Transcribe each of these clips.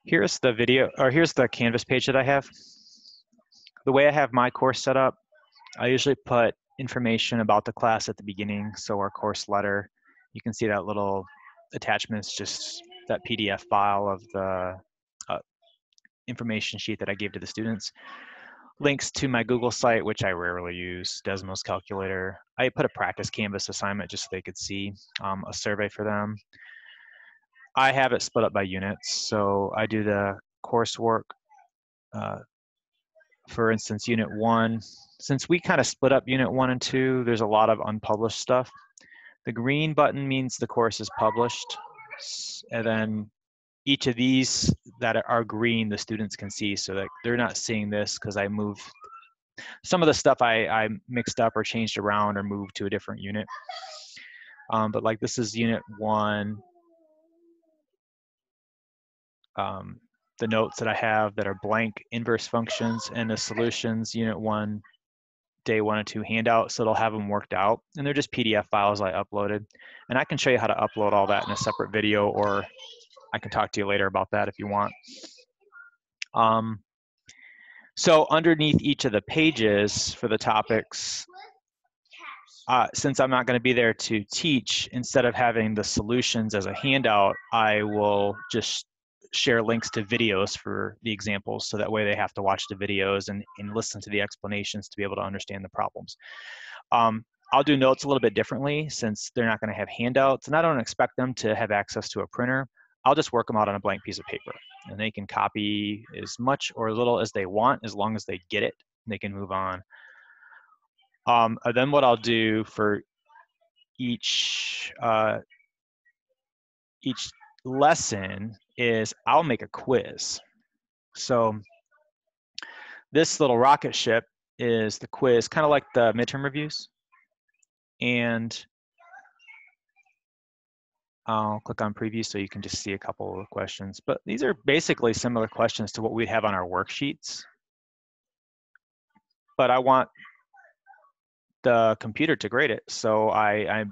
Here's the video, or here's the Canvas page that I have. The way I have my course set up, I usually put information about the class at the beginning. So our course letter, you can see that little attachment is just that PDF file of the information sheet that I gave to the students. Links to my Google site, which I rarely use, Desmos Calculator. I put a practice Canvas assignment just so they could see a survey for them. I have it split up by units. So I do the coursework, for instance, Unit 1. Since we kind of split up Unit 1 and 2, there's a lot of unpublished stuff. The green button means the course is published. And then each of these that are green, the students can see, so that they're not seeing this because I moved some of the stuff I mixed up or changed around or moved to a different unit. But like this is Unit 1. The notes that I have that are blank inverse functions, and the solutions, Unit 1, Day 1 and 2 handout, so it'll have them worked out. And they're just PDF files I uploaded. And I can show you how to upload all that in a separate video, or I can talk to you later about that if you want. So underneath each of the pages for the topics, since I'm not going to be there to teach, instead of having the solutions as a handout, I will just share links to videos for the examples, so that way they have to watch the videos and listen to the explanations to be able to understand the problems. I'll do notes a little bit differently since they're not going to have handouts, and I don't expect them to have access to a printer. I'll just work them out on a blank piece of paper, and they can copy as much or little as they want as long as they get it, and they can move on. Then what I'll do for each lesson is I'll make a quiz. So this little rocket ship is the quiz, kind of like the midterm reviews. And I'll click on preview so you can just see a couple of questions. But these are basically similar questions to what we'd have on our worksheets. But I want the computer to grade it. So I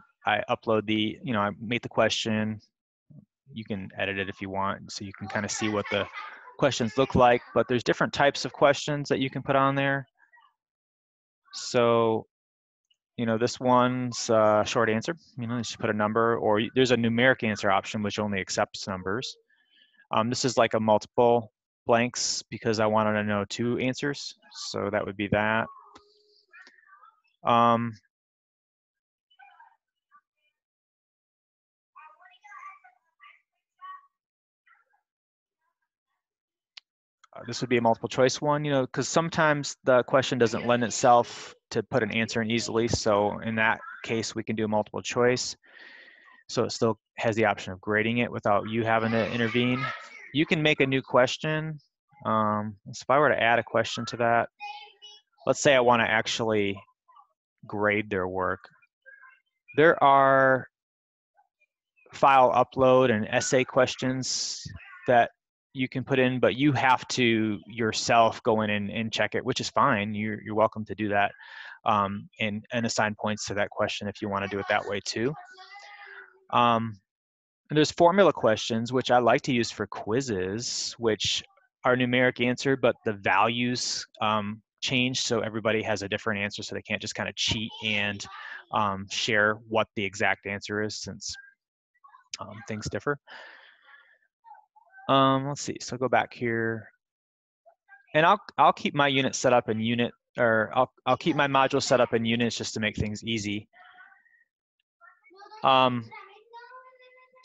upload the, I make the question. You can edit it if you want, so you can kind of see what the questions look like. But there's different types of questions that you can put on there. So, this one's a short answer. You just put a number, or there's a numeric answer option, which only accepts numbers. This is like a multiple blanks because I wanted to know 2 answers. So that would be that. This would be a multiple choice one, because sometimes the question doesn't lend itself to put an answer in easily. So in that case, we can do a multiple choice. So it still has the option of grading it without you having to intervene. You can make a new question. So if I were to add a question to that, let's say I want to actually grade their work. There are file upload and essay questions that you can put in, but you have to yourself go in and check it, which is fine. You're welcome to do that, and assign points to that question if you want to do it that way too. And there's formula questions, which I like to use for quizzes, which are numeric answer, but the values change, so everybody has a different answer, so they can't just kind of cheat and share what the exact answer is, since things differ. Let's see, so go back here, and I'll keep my unit set up in unit, or I'll keep my module set up in units just to make things easy. So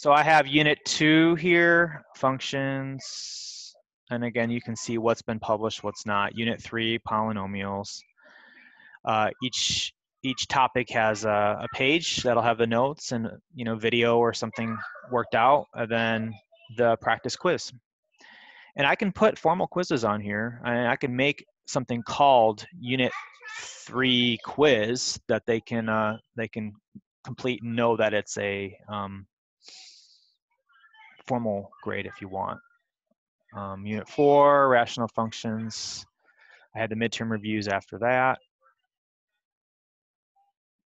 I have unit 2 here, functions, and again you can see what's been published, what's not. Unit 3, polynomials. Each topic has a page that'll have the notes and video or something worked out, and then the practice quiz. And I can put formal quizzes on here. I can make something called Unit 3 quiz that they can complete and know that it's a formal grade if you want. Unit 4, rational functions. I had the midterm reviews after that.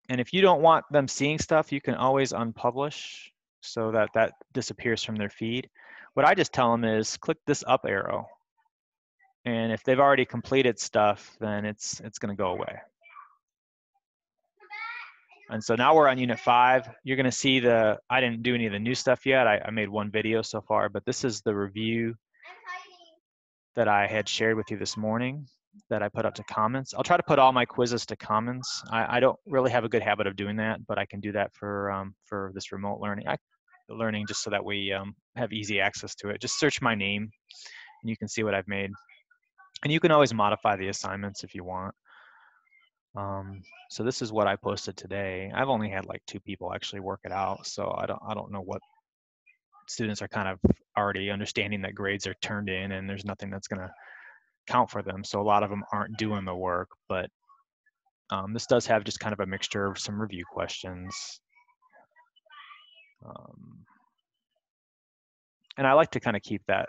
And if you don't want them seeing stuff, you can always unpublish. so that that disappears from their feed. What I just tell them is click this up arrow. And if they've already completed stuff, then it's going to go away. And so now we're on unit 5. You're going to see I didn't do any of the new stuff yet. I made one video so far, but this is the review that I had shared with you this morning that I put up to comments. I'll try to put all my quizzes to comments. I don't really have a good habit of doing that, but I can do that for this remote learning just so that we have easy access to it. Just search my name and you can see what I've made. And you can always modify the assignments if you want. So this is what I posted today. I've only had like 2 people actually work it out, so I don't know what students are kind of already understanding that grades are turned in and there's nothing that's going to count for them. So a lot of them aren't doing the work, but this does have just kind of a mixture of some review questions. And I like to kind of keep that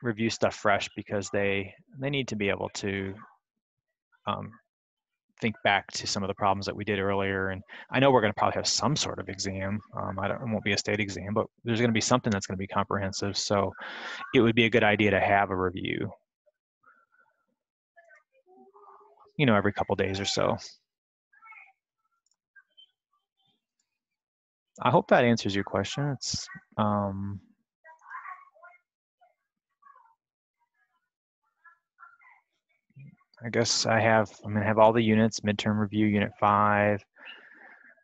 review stuff fresh because they need to be able to think back to some of the problems that we did earlier. And I know we're going to probably have some sort of exam. It won't be a state exam, but there's going to be something that's going to be comprehensive. So it would be a good idea to have a review, you know, every couple days or so. I hope that answers your question. It's I guess I'm going to have all the units: midterm review, unit 5,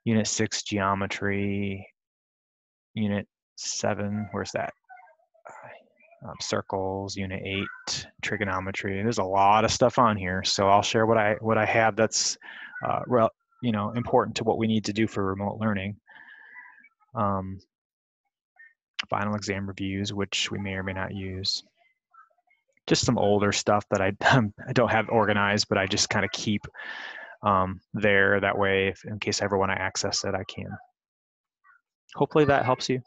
unit 6, geometry, unit 7, where's that? Circles, unit 8, trigonometry. There's a lot of stuff on here, so I'll share what I have that's you know, important to what we need to do for remote learning. Final exam reviews, which we may or may not use. Just some older stuff that I don't have organized, but I just kind of keep there. That way, in case I ever want to access it, I can. Hopefully that helps you.